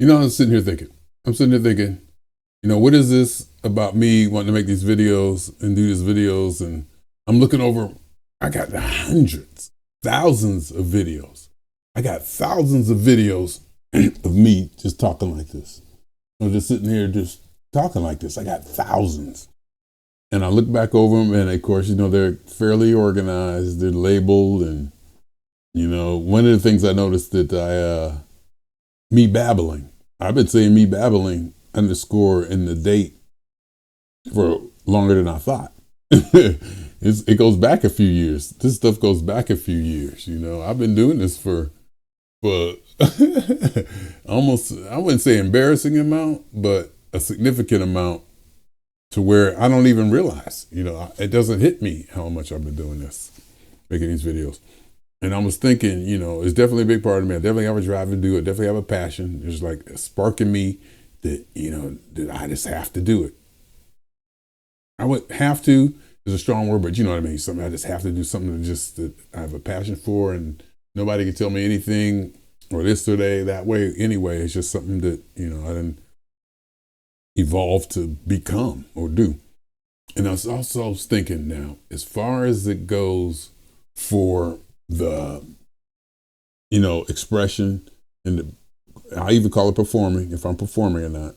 I'm sitting here thinking, what is this about me wanting to make these videos and do these videos? And I'm looking over, I got hundreds, thousands of videos. I got thousands of videos of me just talking like this. I'm just sitting here just talking like this. I got thousands. And I look back over them, and of course, they're fairly organized, they're labeled. And, one of the things I noticed that me babbling, I've been saying me babbling underscore in the date for longer than I thought. It goes back a few years. This stuff goes back a few years. I've been doing this for almost, I wouldn't say embarrassing amount, but a significant amount to where I don't even realize, it doesn't hit me how much I've been doing this, making these videos. And I was thinking, it's definitely a big part of me. I definitely have a drive to do it. Definitely have a passion. There's like a spark in me that, that I just have to do it. I would have to is a strong word, but you know what I mean? Something I just have to do something that I have a passion for, and nobody can tell me anything or this or that way anyway. It's just something that, I didn't evolve to become or do. And I was also thinking now, as far as it goes for the, expression and I even call it performing, if I'm performing or not,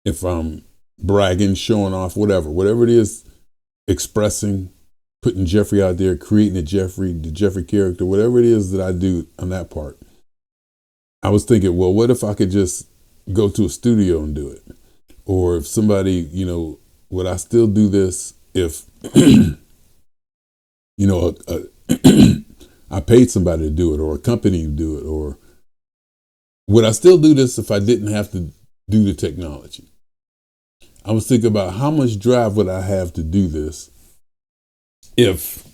if I'm bragging, showing off, whatever it is, expressing, putting Jeffrey out there, creating the Jeffrey character, whatever it is that I do on that part. I was thinking, well, what if I could just go to a studio and do it? Or if somebody, would I still do this if, I paid somebody to do it, or a company to do it? Or would I still do this if I didn't have to do the technology? I was thinking about how much drive would I have to do this if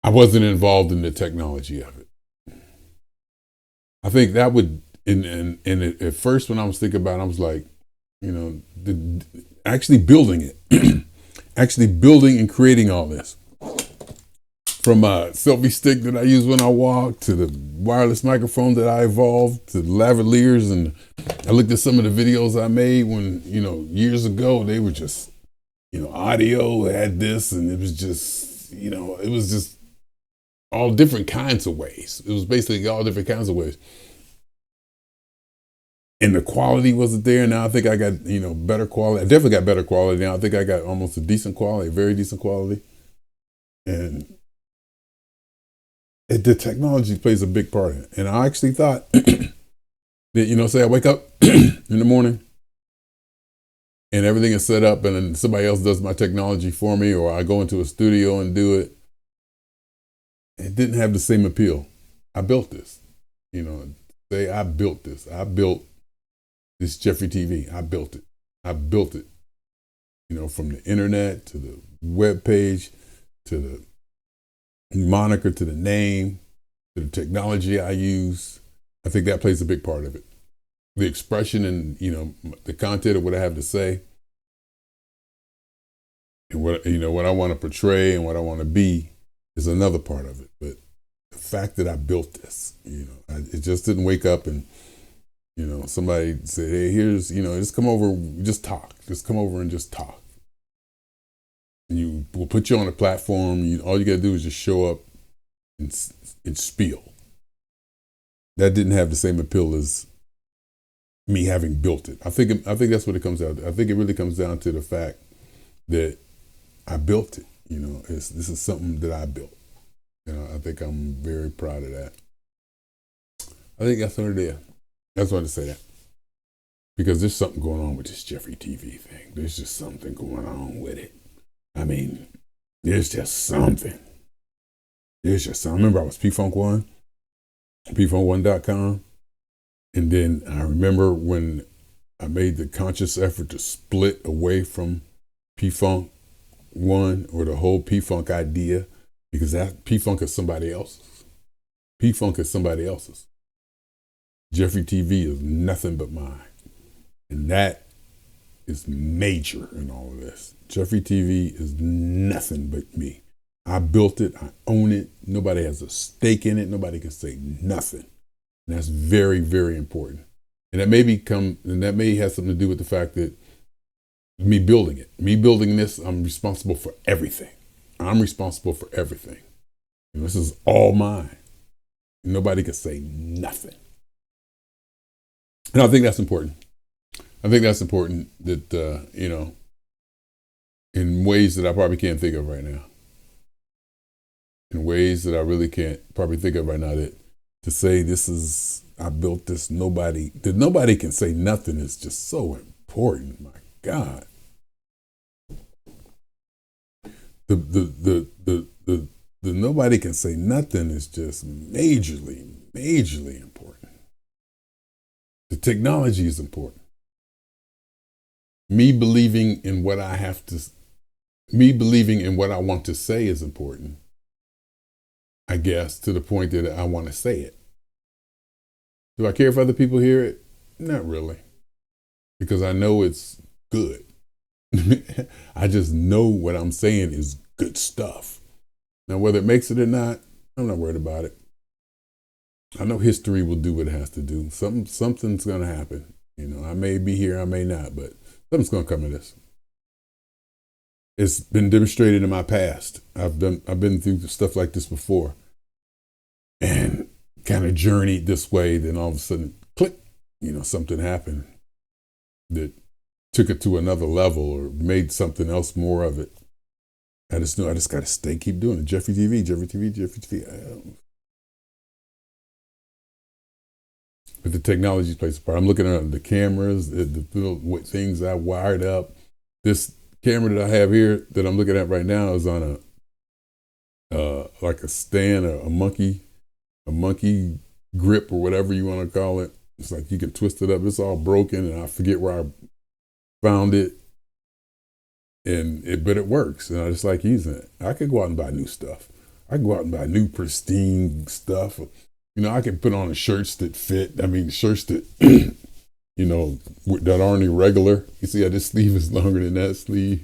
I wasn't involved in the technology of it. I think that would, and at first when I was thinking about it, I was like, actually building it, actually building and creating all this. From a selfie stick that I use when I walk, to the wireless microphone that I evolved, to the lavaliers. And I looked at some of the videos I made when, years ago, they were just, audio had this, and it was just, all different kinds of ways. It was basically all different kinds of ways. And the quality wasn't there. Now I think I got, better quality. I definitely got better quality now. I think I got almost a decent quality, a very decent quality. And the technology plays a big part in it. And I actually thought that, say I wake up in the morning and everything is set up and then somebody else does my technology for me, or I go into a studio and do it. It didn't have the same appeal. I built this, say I built this. I built this Jeffery TV. I built it. From the internet to the web page to the moniker to the name to the technology I use. I think that plays a big part of it. The expression and, the content of what I have to say and what I want to portray and what I want to be is another part of it. But the fact that I built this, it just didn't wake up and, somebody said, hey, here's, just come over, just talk. Just come over and just talk. And we'll put you on a platform. All you got to do is just show up and spiel. That didn't have the same appeal as me having built it. I think that's what it comes down to. I think it really comes down to the fact that I built it. This is something that I built. I think I'm very proud of that. I think that's what it is. I just wanted to say that. Because there's something going on with this Jeffery TV thing. There's just something going on with it. I mean, there's just something. I remember I was P-Funk1, P-Funk1.com. And then I remember when I made the conscious effort to split away from P-Funk1 or the whole P-Funk idea, because that P-Funk is somebody else's. P-Funk is somebody else's. Jeffery TV is nothing but mine. And that is major in all of this. Jeffery TV is nothing but me. I built it. I own it. Nobody has a stake in it. Nobody can say nothing. And that's very, very important. And that may have something to do with the fact that me building this, I'm responsible for everything. I'm responsible for everything. And this is all mine. Nobody can say nothing. And I think that's important. I think that's important that, in ways that I probably can't think of right now. In ways that I really can't probably think of right now, that to say I built this, nobody can say nothing is just so important. My God. The nobody can say nothing is just majorly important. The technology is important. Me believing in what I want to say is important, I guess, to the point that I want to say it. Do I care if other people hear it? Not really, because I know it's good. I just know what I'm saying is good stuff. Now, whether it makes it or not, I'm not worried about it. I know history will do what it has to do. Something's going to happen. I may be here, I may not, but something's going to come of this. It's been demonstrated in my past. I've been through stuff like this before, and kind of journeyed this way. Then all of a sudden, click, something happened that took it to another level or made something else more of it. I just know I just got to keep doing it. jefferyTV. But the technology plays a part. I'm looking at the cameras, the little things I wired up. This camera that I have here that I'm looking at right now is on like a stand, a monkey grip or whatever you want to call it. It's like you can twist it up. It's all broken, and I forget where I found it. But it works, and I just like using it. I could go out and buy new stuff. I could go out and buy new pristine stuff. I can put on shirts that fit. Shirts that, that aren't irregular. You see how this sleeve is longer than that sleeve,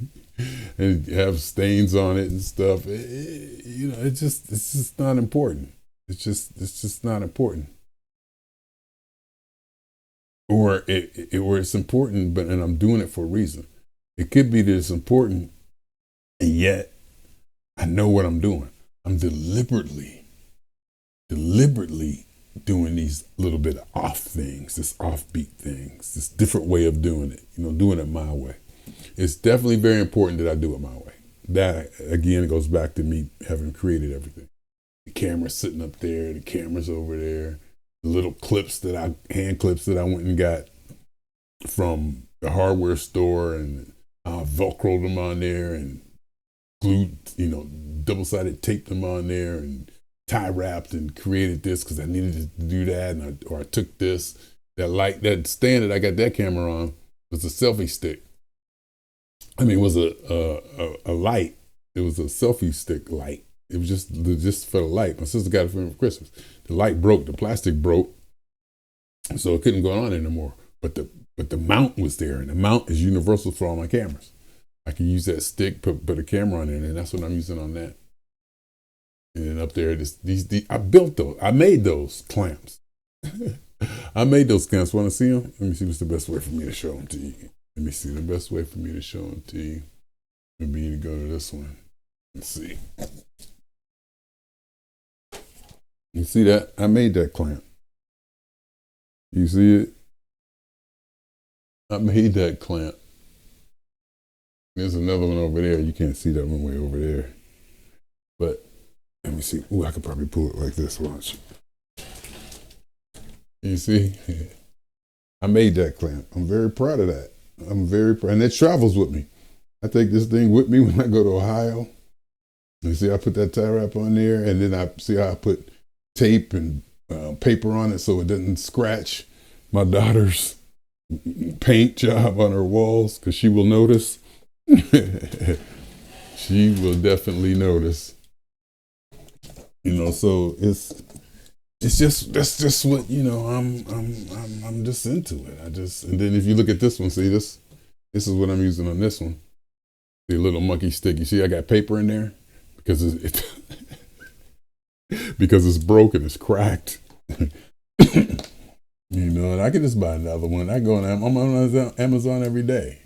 and have stains on it and stuff. It's just not important. It's just not important. Or it's important, and I'm doing it for a reason. It could be that it's important, and yet I know what I'm doing. I'm deliberately doing these little bit of off things, this offbeat things, this different way of doing it, doing it my way. It's definitely very important that I do it my way. That, again, goes back to me having created everything. The camera's sitting up there, the camera's over there, the little hand clips that I went and got from the hardware store, and I Velcroed them on there and glued, double-sided taped them on there and tie wrapped and created this because I needed to do that. Or I took that stand that I got that camera on was a selfie stick. It was a light. It was a selfie stick light. It was just for the light. My sister got it for me for Christmas. The light broke, the plastic broke, so it couldn't go on anymore. But the mount was there, and the mount is universal for all my cameras. I can use that stick, put a camera on it, and that's what I'm using on that. And then up there, I built those. I made those clamps. I made those clamps. Want to see them? Let me see what's the best way for me to show them to you. Let me see. The best way for me to show them to you would be to go to this one. Let's see. You see that? I made that clamp. You see it? I made that clamp. There's another one over there. You can't see that one way over there. But let me see. Ooh, I could probably pull it like this. Watch. You see? I made that clamp. I'm very proud of that. I'm very proud. And it travels with me. I take this thing with me when I go to Ohio. You see, I put that tie wrap on there, and then I see how I put tape and paper on it so it doesn't scratch my daughter's paint job on her walls, because she will notice. She will definitely notice. So that's just what, I'm just into it. And then if you look at this one, see this is what I'm using on this one. The little monkey stick. You see, I got paper in there because because it's broken, it's cracked. You know, and I can just buy another one. I go on, I'm on Amazon every day.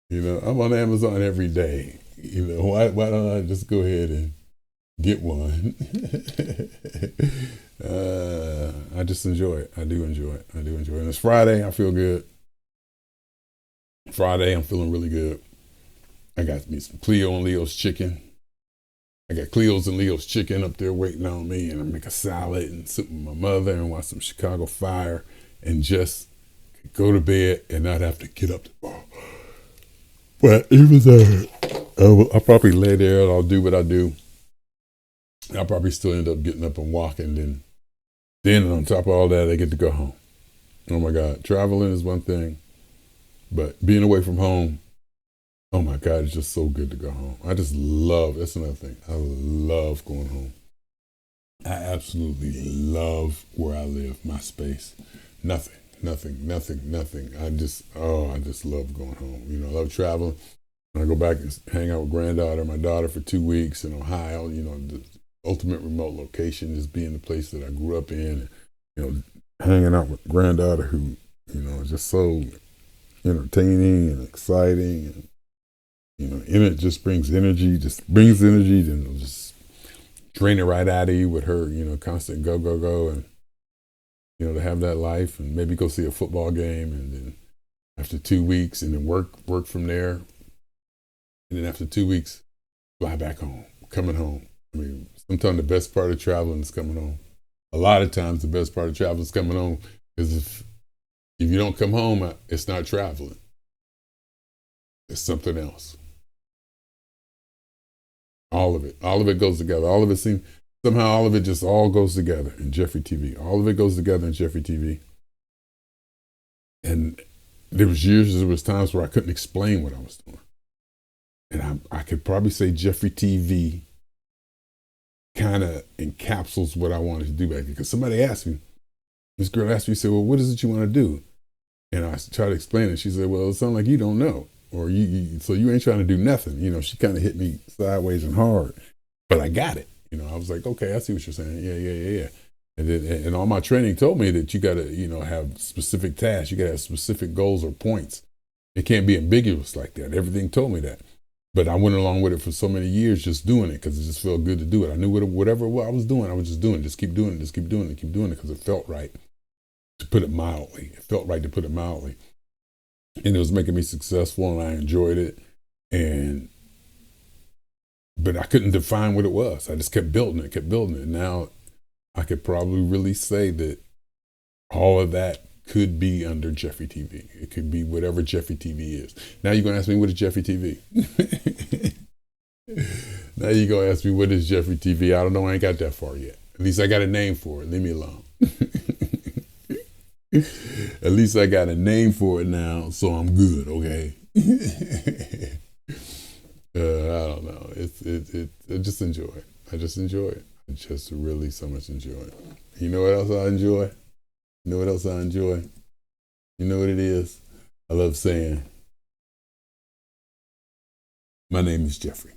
You know, I'm on Amazon every day. You know, why don't I just go ahead and get one? I just enjoy it. I do enjoy it. I do enjoy it. And it's Friday. I feel good. Friday, I'm feeling really good. I got me some Cleo and Leo's chicken. I got Cleo's and Leo's chicken up there waiting on me, and I make a salad and sit with my mother and watch some Chicago Fire and just go to bed and not have to get up tomorrow. But even though I'll probably lay there and I'll do what I do, I'll probably still end up getting up and walking. Then on top of all that, I get to go home. Oh my God, traveling is one thing, but being away from home, oh my God, it's just so good to go home. I just love, that's another thing. I love going home. I absolutely love where I live, my space. Nothing. I just love going home. You know, I love traveling. When I go back and hang out with granddaughter, my daughter for 2 weeks in Ohio, you know, the ultimate remote location, just being the place that I grew up in, and, you know, hanging out with granddaughter who, you know, is just so entertaining and exciting, and, you know, and it just brings energy, then just drain it right out of you with her, you know, constant go, and, you know, to have that life and maybe go see a football game, and then after 2 weeks, and then work from there, and then after 2 weeks, fly back home, coming home. I mean, sometimes the best part of traveling is coming home. A lot of times the best part of traveling is coming home, because if you don't come home, it's not traveling. It's something else. All of it goes together. All of it just all goes together in Jeffery TV. All of it goes together in Jeffery TV. And there was times where I couldn't explain what I was doing. And I could probably say Jeffery TV kind of encapsulates what I wanted to do back then. Because somebody asked me, this girl asked me, said, well, what is it you want to do? And I tried to explain it. She said, well, it sounds like you don't know. Or so you ain't trying to do nothing. You know, she kind of hit me sideways and hard, but I got it. You know, I was like, okay, I see what you're saying. Yeah. And all my training told me that you got to, you know, have specific tasks. You got to have specific goals or points. It can't be ambiguous like that. Everything told me that. But I went along with it for so many years, just doing it because it just felt good to do it. I knew whatever I was doing, I was just doing it. Just keep doing it because it felt right, to put it mildly. It felt right, to put it mildly. And it was making me successful, and I enjoyed it. But I couldn't define what it was. I just kept building it. Now I could probably really say that all of that could be under Jeffery TV. It could be whatever Jeffery TV is. Now you're going to ask me, what is Jeffery TV? Now you're going to ask me, what is Jeffery TV? I don't know. I ain't got that far yet. At least I got a name for it. Leave me alone. At least I got a name for it now, so I'm good, okay? I don't know. I just enjoy it. I just really so much enjoy it. You know what else I enjoy? You know what it is? I love saying, my name is Jeffery.